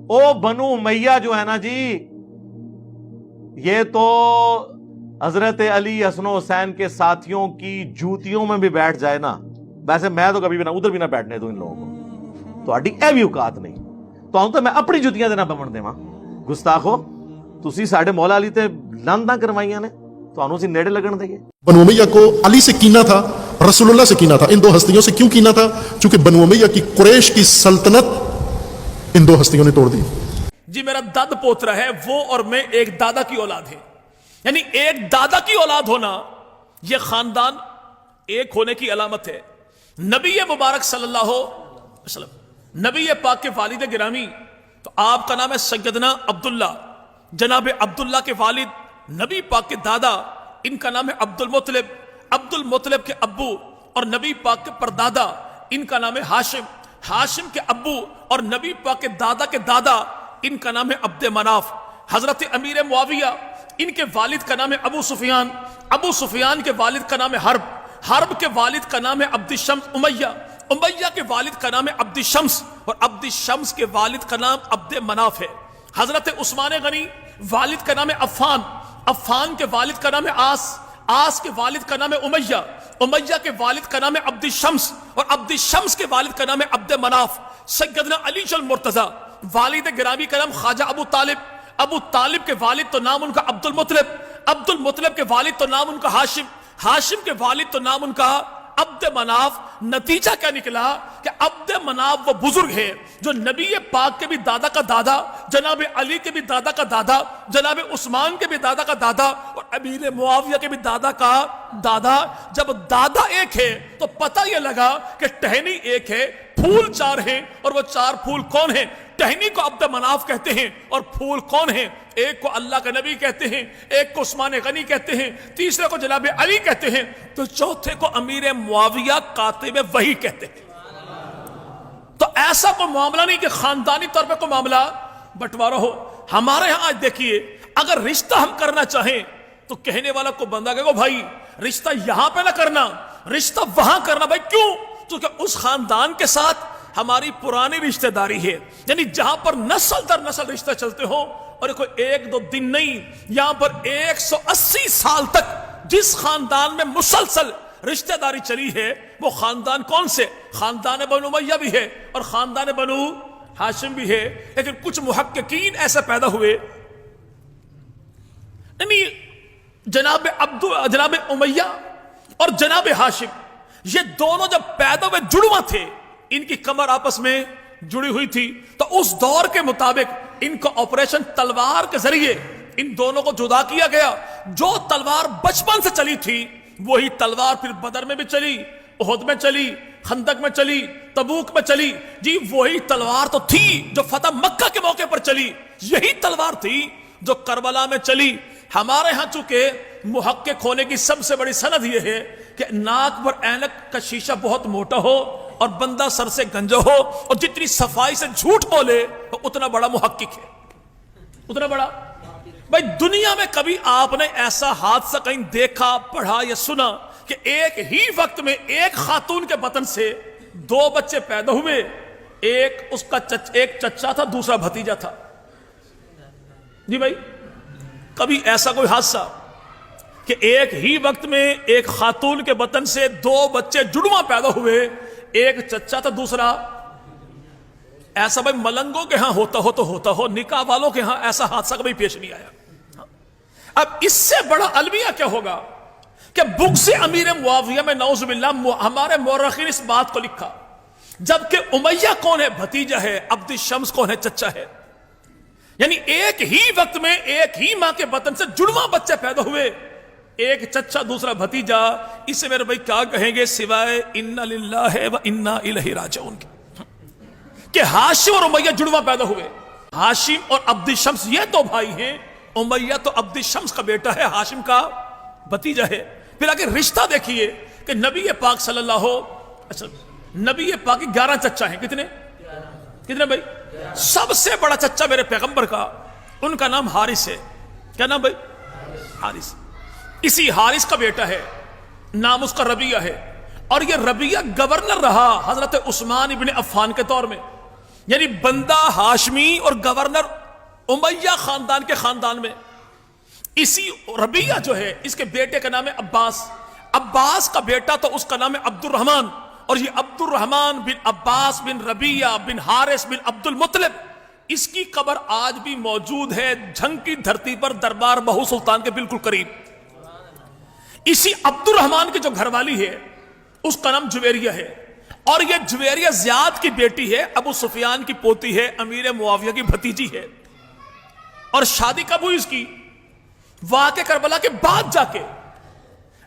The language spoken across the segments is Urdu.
او بنو امیہ جو ہے نا جی، یہ تو حضرت علی حسن و حسین کے ساتھیوں کی جوتیوں میں بھی بیٹھ جائے نا، ویسے میں تو کبھی بھی نہ ادھر بھی نہ بیٹھنے دوں ان لوگوں کو، تو اڈی اے بھی اوقات نہیں تو میں اپنی جوتیاں دینا بمن دیواں۔ گستاخو، تسی ساڈے مولا علی تے لانتاں کروائیاں نے، تو اسی نیڑے لگن دئیے۔ بنو امیہ کو علی سے کینہ تھا، رسول اللہ سے کینہ تھا۔ ان دو ہستیوں سے کیوں کینہ تھا؟ چونکہ بنو امیہ کی قریش کی سلطنت ان دو ہستیوں نے توڑ دی۔ جی میرا داد پوترا ہے وہ، اور میں ایک دادا کی اولاد ہے، یعنی ایک دادا کی اولاد ہونا یہ خاندان ایک ہونے کی علامت ہے۔ نبی مبارک صلی اللہ علیہ وسلم، نبی پاک کے والد گرامی، تو آپ کا نام ہے سیدنا عبداللہ، جناب عبداللہ کے والد نبی پاک کے دادا، ان کا نام ہے عبد المطلب، عبد المطلب کے ابو اور نبی پاک کے پردادا ان کا نام ہے ہاشم، ہاشم کے ابو اور نبی پاک کے دادا ان کا نام ہے عبد مناف۔ حضرت امیر معاویہ ان کے والد کا نام ہے ابو سفیان، ابو سفیان کے والد کا نام ہے حرب، حرب کے والد کا نام ہے عبد الشمس امیہ، امیہ کے والد کا نام ہے عبد الشمس، اور عبد الشمس کے والد کا نام عبد مناف ہے۔ حضرت عثمان غنی والد کا نام ہے عفان، عفان کے والد کا نام ہے آس، آس کے والد کا نام ہے امیہ، امیہ کے والد کا نام ہے عبد الشمس، اور عبد الشمس کے والد کا نام ہے عبد مناف۔ سیدنا علی المرتضی والد گرامی کا نام خواجہ ابو طالب، ابو طالب کے والد تو نام ان کا عبد المطلب، عبد المطلب کے والد تو نام ان کا ہاشم، ہاشم کے والد تو نام ان کا عبد مناف۔ نتیجہ کیا نکلا کہ عبد مناف وہ بزرگ ہے جو نبی پاک کے بھی دادا کا دادا، جناب علی کے بھی دادا کا دادا، جناب عثمان کے بھی دادا کا دادا، اور امیر معاویہ کے بھی دادا کا دادا۔ جب دادا ایک ہے تو پتہ یہ لگا کہ ٹہنی ایک ہے، پھول چار ہیں، اور وہ چار پھول کون ہیں؟ ٹہنی کو عبد مناف کہتے ہیں، اور پھول کون ہیں؟ ایک کو اللہ کا نبی کہتے ہیں، ایک کو عثمان غنی کہتے ہیں، تیسرے کو جناب علی کہتے ہیں، تو چوتھے کو امیر معاویہ کاتب وحی کہتے ہیں۔ تو ایسا کوئی معاملہ نہیں کہ خاندانی طور پہ کوئی معاملہ بٹوارا ہو۔ ہمارے ہاں آج دیکھیے، اگر رشتہ ہم کرنا چاہیں تو کہنے والا کو بندہ کہے گا بھائی رشتہ یہاں پہ نہ کرنا، رشتہ وہاں کرنا۔ بھائی کیوں؟ کیونکہ اس خاندان کے ساتھ ہماری پرانی رشتہ داری ہے، یعنی جہاں پر نسل در نسل رشتہ چلتے ہوں، اور کوئی ایک دو دن نہیں، یہاں پر 180 سال تک جس خاندان میں مسلسل رشتہ داری چلی ہے وہ خاندان کون سے؟ خاندان بنو امیہ بھی ہے اور خاندان بنو ہاشم بھی ہے۔ لیکن کچھ محققین ایسے پیدا ہوئے، یعنی جناب امیہ اور جناب ہاشم، یہ دونوں جب پیدا ہوئے جڑواں تھے، ان کی کمر آپس میں جڑی ہوئی تھی، تو اس دور کے مطابق ان کو آپریشن تلوار کے ذریعے ان دونوں کو جدا کیا گیا۔ جو تلوار بچپن سے چلی تھی وہی تلوار پھر بدر میں بھی چلی، احد میں چلی، خندق میں چلی، تبوک میں چلی۔ جی وہی تلوار تو تھی جو فتح مکہ کے موقع پر چلی، یہی تلوار تھی جو کربلا میں چلی۔ ہمارے ہاں چونکہ محقق ہونے کی سب سے بڑی سند یہ ہے کہ ناک پر اینک کا شیشہ بہت موٹا ہو اور بندہ سر سے گنجا ہو، اور جتنی صفائی سے جھوٹ بولے وہ اتنا بڑا محقق ہے، اتنا بڑا۔ بھائی دنیا میں کبھی آپ نے ایسا حادثہ کہیں دیکھا، پڑھا یا سنا کہ ایک ہی وقت میں ایک خاتون کے بطن سے دو بچے پیدا ہوئے؟ ایک اس کا ایک چچا تھا، دوسرا بھتیجا تھا۔ جی بھائی کبھی ایسا کوئی حادثہ کہ ایک ہی وقت میں ایک خاتون کے بطن سے دو بچے جڑواں پیدا ہوئے، ایک چچا تھا دوسرا؟ ایسا بھائی ملنگوں کے ہاں ہوتا ہو تو ہوتا ہو، نکاح والوں کے ہاں ایسا حادثہ کبھی پیش نہیں آیا۔ اب اس سے بڑا المیہ کیا ہوگا کہ بغض امیر معاویہ میں نعوذ باللہ ہمارے مورخین اس بات کو لکھا، جبکہ امیہ کون ہے؟ بھتیجا ہے، عبد الشمس کون ہے؟ چچا ہے۔ یعنی ایک ہی وقت میں ایک ہی ماں کے بطن سے جڑواں بچے پیدا ہوئے، ایک چچا دوسرا بھتیجا۔ اسے میرے بھائی کیا کہیں گے سوائے انا للہ و انا الیہ راجعون کہ ہاشم اور امیہ جڑواں پیدا ہوئے۔ ہاشم اور عبد الشمس یہ تو بھائی ہیں، امیہ تو عبد الشمس کا بیٹا ہے، ہاشم کا بھتیجا ہے۔ پھر آگے رشتہ دیکھیے کہ نبی پاک صلی اللہ علیہ وسلم، نبی پاک 11 چچا ہیں۔ کتنے بھائی؟ سب سے بڑا چچا میرے پیغمبر کا، ان کا نام حارث ہے۔ کیا نام بھائی؟ حارث۔ اسی حارث کا بیٹا ہے، نام اس کا ربیعہ ہے، اور یہ ربیعہ گورنر رہا حضرت عثمان ابن عفان کے دور میں۔ یعنی بندہ ہاشمی اور گورنر امیہ خاندان کے خاندان میں اسی ربیہ جو ہے اس کے بیٹے کا نام ہے عباس، عباس کا بیٹا تو اس کا نام ہے عبد الرحمن، اور یہ عبد الرحمن بن عباس بن ربیہ بن حارث بن عبد المطلب، اس کی قبر آج بھی موجود ہے جھنگ کی دھرتی پر دربار بہو سلطان کے بالکل قریب۔ اسی عبد الرحمن کی جو گھر والی ہے اس کا نام جویریہ ہے، اور یہ جویریہ زیاد کی بیٹی ہے، ابو سفیان کی پوتی ہے، امیر معاویہ کی بھتیجی ہے، اور شادی کب ہوئی اس کی؟ واقع کربلا کے بعد جا کے،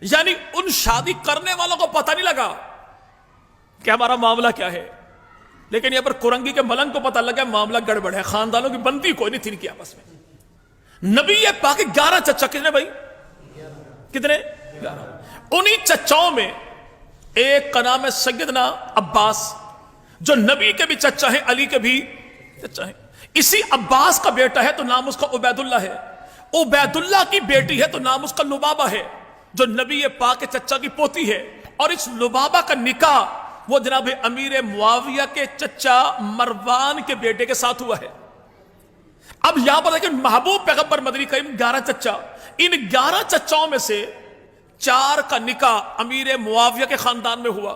یعنی ان شادی کرنے والوں کو پتہ نہیں لگا کہ ہمارا معاملہ کیا ہے، لیکن یہاں پر کرنگی کے ملنگ کو پتہ لگا معاملہ گڑبڑ ہے، خاندانوں کی بنتی کوئی نہیں تھی ان کی آپس میں۔ نبی پاک 11 چچا، کتنے بھائی؟ کتنے؟ 11۔ انہی چچاؤں میں ایک کا نام ہے سیدنا عباس، جو نبی کے بھی چچا ہیں، علی کے بھی چچا ہیں۔ اسی عباس کا بیٹا ہے تو نام اس کا عبید اللہ ہے، عبید اللہ کی بیٹی ہے تو نام اس کا لبابہ ہے، جو نبی پاک کے چچا کی پوتی ہے، اور اس لبابہ کا نکاح وہ جناب امیر معاویہ کے چچا مروان کے بیٹے کے ساتھ ہوا ہے۔ اب یہاں پر دیکھیں محبوب پیغمبر مدنی کریم 11 چچا، ان 11 چچاؤں میں سے 4 کا نکاح امیر معاویہ کے خاندان میں ہوا،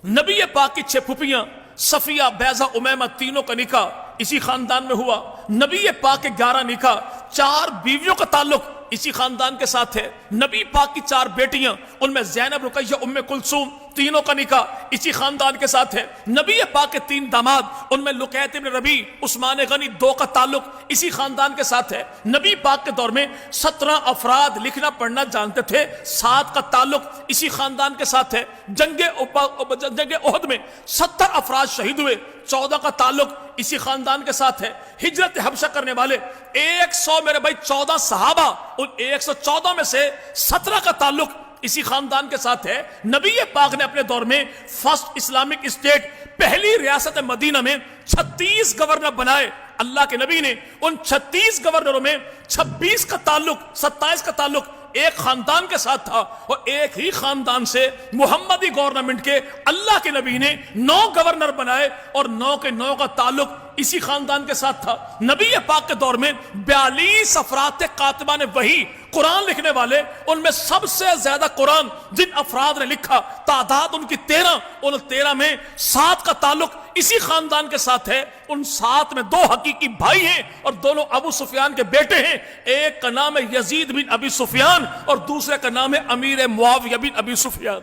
نبی پاک کی 6 پھوپھیاں صفیہ، بیضہ، امیمہ، تینوں کا نکاح اسی خاندان میں ہوا، نبی پاک کے 11 نکاح، 4 بیویوں کا تعلق اسی خاندان کے ساتھ ہے، نبی پاک کی 4 بیٹیاں، ان میں زینب، رقیہ، ام کلثوم، تینوں کا نکاح اسی خاندان کے ساتھ ہے، نبی پاک کے 3 داماد، ان میں لقیط بن ربیع، عثمان غنی، 2 کا تعلق اسی خاندان کے ساتھ ہے، نبی پاک کے دور میں 17 افراد لکھنا پڑھنا جانتے تھے، 7 کا تعلق اسی خاندان کے ساتھ ہے، جنگ احد میں 70 افراد شہید ہوئے، 14 کا تعلق اسی خاندان کے ساتھ ہے، ہجرت حبشہ کرنے والے 100 میرے بھائی 14 صحابہ، ان 114 میں سے 17 کا تعلق اسی خاندان کے ساتھ ہے، نبی پاک نے اپنے دور میں فرسٹ اسلامک اسٹیٹ، پہلی ریاست مدینہ میں 36 گورنر بنائے، اللہ کے نبی نے ان 36 گورنروں میں 26 کا تعلق، 27 کا تعلق ایک خاندان کے ساتھ تھا، اور ایک ہی خاندان سے محمدی گورنمنٹ کے اللہ کے نبی نے 9 گورنر بنائے، اور 9 کے 9 کا تعلق اسی خاندان کے ساتھ تھا۔ نبی پاک کے دور میں 42 افراد تھے کاتبان وحی، قرآن لکھنے والے، ان میں سب سے زیادہ قرآن جن افراد نے لکھا تعداد ان کی 13، ان 13 میں 7 کا تعلق اسی خاندان کے ساتھ ہے، ان 7 میں 2 حقیقی بھائی ہیں اور دونوں ابو سفیان کے بیٹے ہیں، ایک کا نام ہے یزید بن ابی سفیان اور دوسرے کا نام ہے امیر معاویہ بن ابی سفیان۔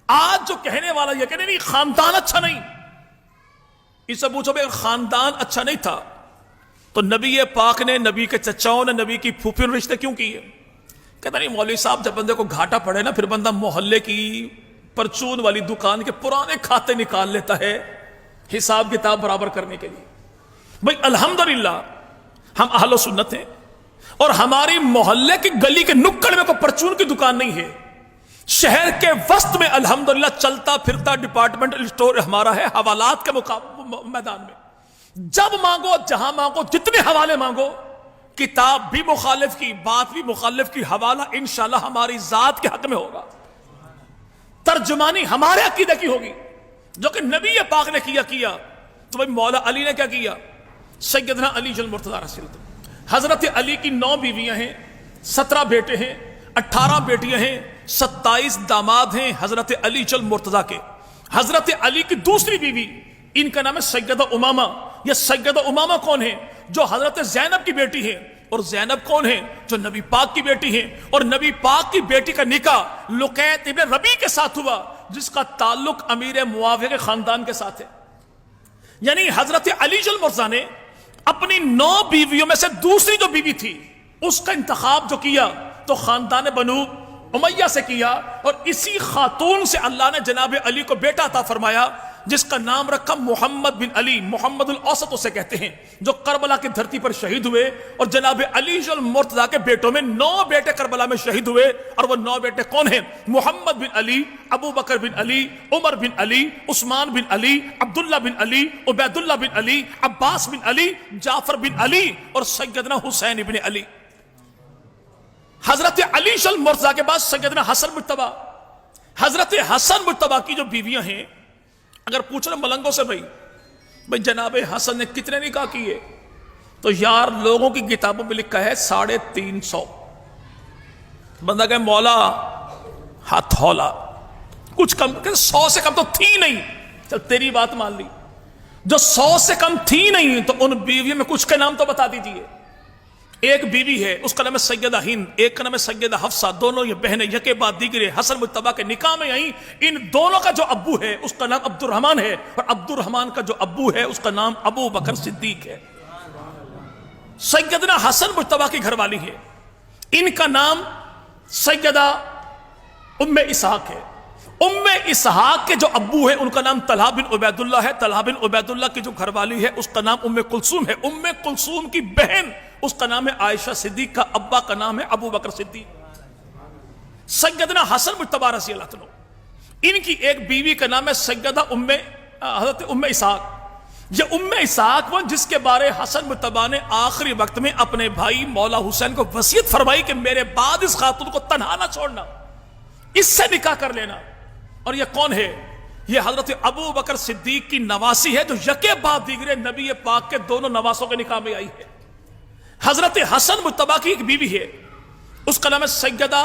آج جو کہنے والا یہ کہنے نہیں خاندان اچھا نہیں، اس سے پوچھو بھائی خاندان اچھا نہیں تھا تو نبی پاک نے، نبی کے چچاؤں نے نبی کی پھوپھیوں نے رشتے کیوں کیے؟ کہتا نہیں مولوی صاحب جب بندے کو گھاٹا پڑے نا پھر بندہ محلے کی پرچون والی دکان کے پرانے کھاتے نکال لیتا ہے حساب کتاب برابر کرنے کے لیے۔ بھائی الحمدللہ ہم اہل سنت ہیں، اور ہماری محلے کی گلی کے نکڑ میں کوئی پرچون کی دکان نہیں ہے، شہر کے وسط میں الحمدللہ چلتا پھرتا ڈپارٹمنٹل اسٹور ہمارا ہے، حوالات کے میدان میں جب مانگو جہاں مانگو جتنے حوالے مانگو، کتاب بھی مخالف کی، بات بھی مخالف کی، حوالہ انشاءاللہ ہماری ذات کے حق میں ہوگا، ترجمانی ہمارے عقیدے کی ہوگی، جو کہ نبی پاک نے کیا تو بھائی مولا علی نے کیا کیا؟ سیدنا علی جل مرتضی رسول اللہ، حضرت علی کی 9 بیویاں ہیں، 17 بیٹے ہیں، 18 بیٹیاں ہیں، 27 داماد ہیں حضرت علی جل مرتضی کے۔ حضرت علی کی دوسری بیوی ان کا نام ہے سیدہ امامہ۔ یہ سیدہ امامہ کون ہیں؟ جو حضرت زینب کی بیٹی ہیں، اور زینب کون ہیں؟ جو نبی پاک کی بیٹی ہیں، اور نبی پاک کی بیٹی کا نکاح لقیط ابن ربیع کے ساتھ ہوا، جس کا تعلق امیر معاویہ کے خاندان کے ساتھ ہے۔ یعنی حضرت علی جل مرتضی نے اپنی 9 بیویوں میں سے دوسری جو بیوی تھی اس کا انتخاب جو کیا تو خاندان بنو امیہ سے کیا، اور اسی خاتون سے اللہ نے جناب علی کو بیٹا عطا فرمایا جس کا نام رکھا محمد بن علی، محمد الاوسط اسے کہتے ہیں، جو کربلا کی دھرتی پر شہید ہوئے، اور جناب علی جل مرتضی کے بیٹوں میں 9 بیٹے کربلا میں شہید ہوئے، اور وہ 9 بیٹے کون ہیں؟ محمد بن علی، ابو بکر بن علی، عمر بن علی، عثمان بن علی، عبداللہ بن علی، عبید اللہ بن علی، عباس بن علی، جعفر بن علی، اور سیدنا حسین بن علی۔ حضرت علی جل مرتضی کے بعد سیدنا حسن مجتبی، حضرت حسن مجتبی کی جو بیویاں ہیں، اگر پوچھو نا ملنگوں سے بھائی بھائی جناب حسن نے کتنے نکاح کیے؟ تو یار لوگوں کی کتابوں میں لکھا ہے 350. بندہ کہ مولا ہتھولا کچھ کم، 100 سے کم تو تھی نہیں. چل تیری بات مان لی، جو 100 سے کم تھی نہیں تو ان بیویوں میں کچھ کے نام تو بتا دیجئے. ایک بیوی ہے اس کا نام ہے سیدہ ہند، ایک کا نام ہے سیدہ حفصہ، دونوں یہ بہنیں یکے بعد دیگرے حسن مجتبیٰ کے نکاح میں آئیں. ان دونوں کا جو ابو ہے اس کا نام عبد الرحمن ہے، اور عبد الرحمن کا جو ابو ہے اس کا نام ابو بکر صدیق ہے. سیدنا حسن مجتبیٰ کی گھر والی ہے، ان کا نام سیدہ ام اسحاق ہے. ام اسحاق کے جو ابو ہے ان کا نام طلحہ بن عبید اللہ ہے. طلحہ بن عبید اللہ کی جو گھر والی ہے اس کا نام ام کلثوم ہے. ام کلثوم کی بہن اس کا نام ہے عائشہ صدیق، کا ابا کا نام ہے ابو بکر صدیق. سیدنا حسن مجتبیٰ رضی اللہ عنہ، ان کی ایک بیوی کا نام ہے سیدہ حضرت ام اسحاق. یہ ام اسحاق وہ جس کے بارے حسن مجتبیٰ نے آخری وقت میں اپنے بھائی مولا حسین کو وصیت فرمائی کہ میرے بعد اس خاتون کو تنہا نہ چھوڑنا، اس سے نکاح کر لینا. اور یہ کون ہے؟ یہ حضرت ابو بکر صدیق کی نواسی ہے جو یکے بعد دیگرے نبی پاک کے دونوں نواسوں کے نکاح میں آئی ہے. حضرت حسن مجتبیٰ کی ایک بیوی ہے اس کا نام ہے سیدہ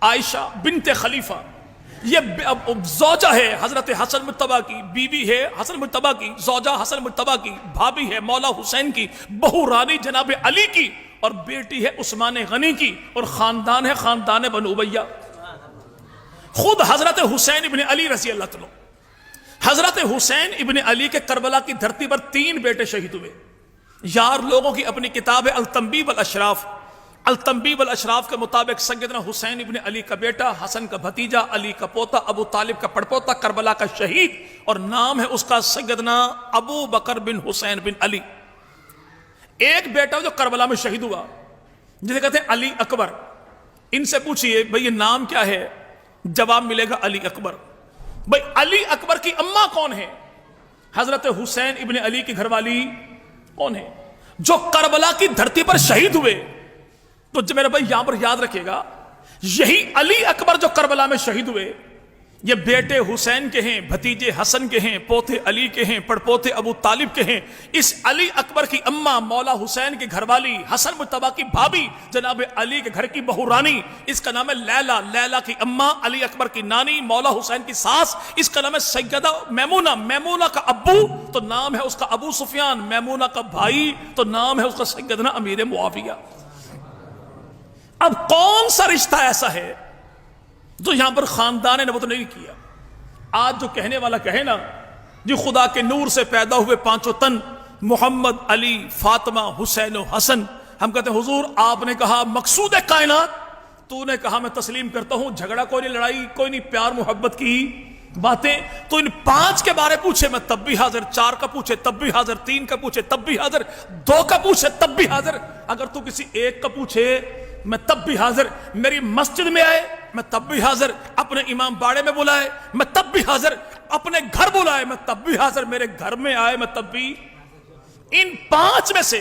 عائشہ بنت خلیفہ. یہ زوجہ ہے حضرت حسن مجتبیٰ کی، بیوی ہے حسن مجتبیٰ کی، زوجہ حسن مجتبیٰ کی، بھابی ہے مولا حسین کی، بہو رانی جناب علی کی، اور بیٹی ہے عثمان غنی کی، اور خاندان ہے خاندان بنو امیہ. خود حضرت حسین ابن علی رضی اللہ عنہ، حضرت حسین ابن علی کے کربلا کی دھرتی پر 3 بیٹے شہید ہوئے. یار لوگوں کی اپنی کتاب ہے التنبیہ والاشراف. التنبیہ والاشراف کے مطابق سیدنا حسین ابن علی کا بیٹا، حسن کا بھتیجا، علی کا پوتا، ابو طالب کا پڑپوتا، کربلا کا شہید، اور نام ہے اس کا سیدنا ابو بکر بن حسین بن علی. ایک بیٹا جو کربلا میں شہید ہوا جسے کہتے ہیں علی اکبر. ان سے پوچھئے بھئی یہ نام کیا ہے؟ جواب ملے گا علی اکبر. بھئی علی اکبر کی اماں کون ہے؟ حضرت حسین ابن علی کی گھر والی کون ہے جو کربلا کی دھرتی پر شہید ہوئے؟ تو میرے بھائی یہاں پر یاد رکھے گا، یہی علی اکبر جو کربلا میں شہید ہوئے یہ بیٹے حسین کے ہیں، بھتیجے حسن کے ہیں، پوتے علی کے ہیں، پڑپوتے ابو طالب کے ہیں. اس علی اکبر کی اماں مولا حسین کی گھر والی، حسن مجتبیٰ کی بھابی، جناب علی کے گھر کی بہو رانی، اس کا نام ہے لیلا. لیلا کی اماں، علی اکبر کی نانی، مولا حسین کی ساس، اس کا نام ہے سیدہ میمونہ. میمونہ کا ابو تو نام ہے اس کا ابو سفیان، میمونہ کا بھائی تو نام ہے اس کا سیدنا امیر معاویہ. اب کون سا رشتہ ایسا ہے جو یہاں پر خاندان نبوت نہیں کیا؟ آج جو کہنے والا کہے نا جی خدا کے نور سے پیدا ہوئے 5 تن محمد، علی، فاطمہ، حسین و حسن، ہم کہتے ہیں حضور آپ نے کہا مقصود کائنات، تو نے کہا میں تسلیم کرتا ہوں، جھگڑا کوئی نہیں، لڑائی کوئی نہیں، پیار محبت کی باتیں. تو ان 5 کے بارے پوچھے میں تب بھی حاضر، 4 کا پوچھے تب بھی حاضر، 3 کا پوچھے تب بھی حاضر، 2 کا پوچھے تب بھی حاضر. اگر تو کسی 1 کا پوچھے میں تب بھی حاضر. میری مسجد میں آئے میں تب بھی حاضر، اپنے امام باڑے میں بلائے میں تب بھی حاضر، اپنے گھر بلائے میں تب بھی حاضر، میرے گھر میں آئے میں تب بھی. ان 5 میں سے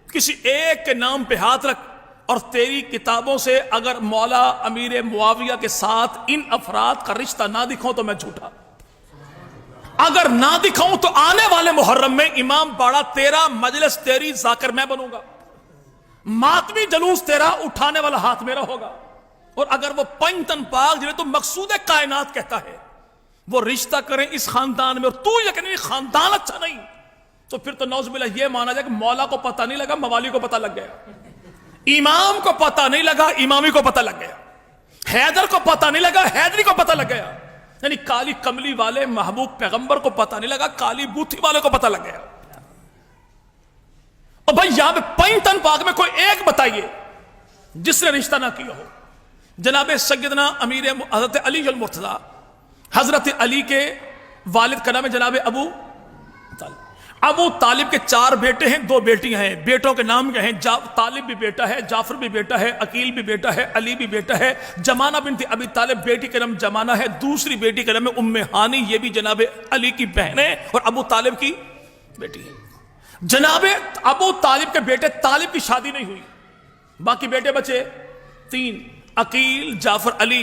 کسی 1 کے نام پہ ہاتھ رکھ، اور تیری کتابوں سے اگر مولا امیر معاویہ کے ساتھ ان افراد کا رشتہ نہ دکھاؤں تو میں جھوٹا. اگر نہ دکھاؤں تو آنے والے محرم میں امام باڑہ تیرا، مجلس تیری، ذاکر میں بنوں گا، ماتمی جلوس تیرا، اٹھانے والا ہاتھ میرا ہوگا. اور اگر وہ 5 تن پاک جنہیں تو مقصود کائنات کہتا ہے وہ رشتہ کریں اس خاندان میں، اور تو یہ کہنے خاندان اچھا نہیں، تو پھر تو نعوذ باللہ یہ مانا جائے کہ مولا کو پتہ نہیں لگا، موالی کو پتہ لگ گیا، امام کو پتہ نہیں لگا، امامی کو پتہ لگ گیا، حیدر کو پتہ نہیں لگا، حیدری کو پتہ لگ گیا. یعنی کالی کملی والے محبوب پیغمبر کو پتہ نہیں لگا، کالی بوتھی والے کو پتہ لگ گیا. اور بھائی یہاں پہ 5 تن پاک میں کوئی 1 بتائیے جس نے رشتہ نہ کیا ہو. جناب سیدنا امیر حضرت علی المرتضیٰ، حضرت علی کے والد کا نام ہے جناب ابو طالب. ابو طالب کے 4 بیٹے ہیں، 2 بیٹیاں ہیں. بیٹوں کے نام کیا ہیں؟ طالب بھی بیٹا ہے، جعفر بھی بیٹا ہے، عقیل بھی بیٹا ہے، علی بھی بیٹا ہے. جمانہ بنت ابی طالب بیٹی کا نام جمانہ ہے، دوسری بیٹی کا نام ہے ام ہانی، یہ بھی جناب علی کی بہن ہے اور ابو طالب کی بیٹی ہے. جناب ابو طالب کے بیٹے طالب کی شادی نہیں ہوئی، باقی بیٹے بچے 3، عقیل، جعفر، علی.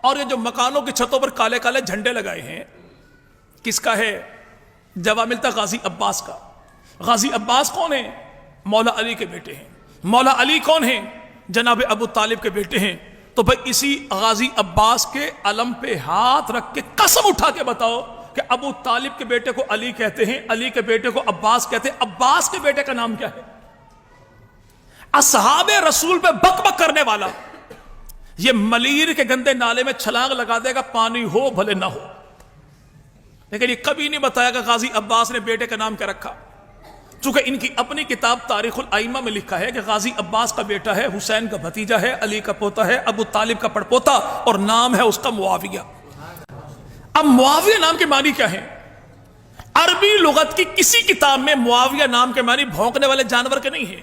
اور یہ جو مکانوں کی چھتوں پر کالے کالے جھنڈے لگائے ہیں کس کا ہے؟ جواب ملتا غازی عباس کا۔ غازی عباس کون ہیں؟ مولا علی کے بیٹے ہیں۔ مولا علی کون ہیں؟ جناب ابو طالب کے بیٹے ہیں۔ تو بھائی اسی غازی عباس کے علم پہ ہاتھ رکھ کے قسم اٹھا کے بتاؤ کہ ابو طالب کے بیٹے کو علی کہتے ہیں، علی کے بیٹے کو عباس کہتے ہیں، عباس کے بیٹے کا نام کیا ہے؟ اصحاب رسول پہ بک بک کرنے والا یہ ملیر کے گندے نالے میں چھلانگ لگا دے گا، پانی ہو بھلے نہ ہو، لیکن یہ کبھی نہیں بتایا کہ غازی عباس نے بیٹے کا نام کیا رکھا۔ چونکہ ان کی اپنی کتاب تاریخ الائمہ میں لکھا ہے کہ غازی عباس کا بیٹا ہے، حسین کا بھتیجا ہے، علی کا پوتا ہے، ابو طالب کا پڑپوتا، اور نام ہے اس کا معاویہ۔ اب معاویہ نام کے معنی کیا ہے؟ عربی لغت کی کسی کتاب میں معاویہ نام کے معنی بھونکنے والے جانور کے نہیں ہیں،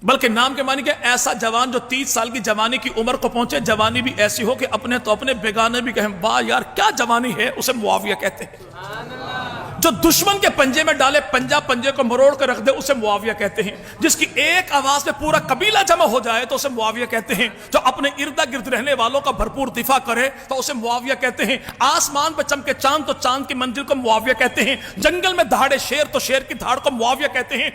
بلکہ نام کے معنی کیا؟ ایسا جوان جو 30 سال کی جوانی کی عمر کو پہنچے، جوانی بھی ایسی ہو کہ اپنے تو اپنے بیگانے بھی کہیں واہ یار کیا جوانی ہے، اسے معاویہ کہتے ہیں۔ جو دشمن کے پنجے میں ڈالے، پنجے کو مروڑ کر رکھ دے، اسے معاویہ کہتے ہیں۔ جس کی ایک آواز میں پورا قبیلہ جمع ہو جائے تو اسے معاویہ کہتے ہیں۔ جو اپنے ارد گرد رہنے والوں کا بھرپور دفاع کرے تو اسے معاویہ کہتے ہیں۔ آسمان پہ چمکے چاند تو چاند کی منزل کو معاویہ کہتے ہیں۔ جنگل میں دہاڑے شیر تو شیر کی دھاڑ کو معاویہ کہتے ہیں۔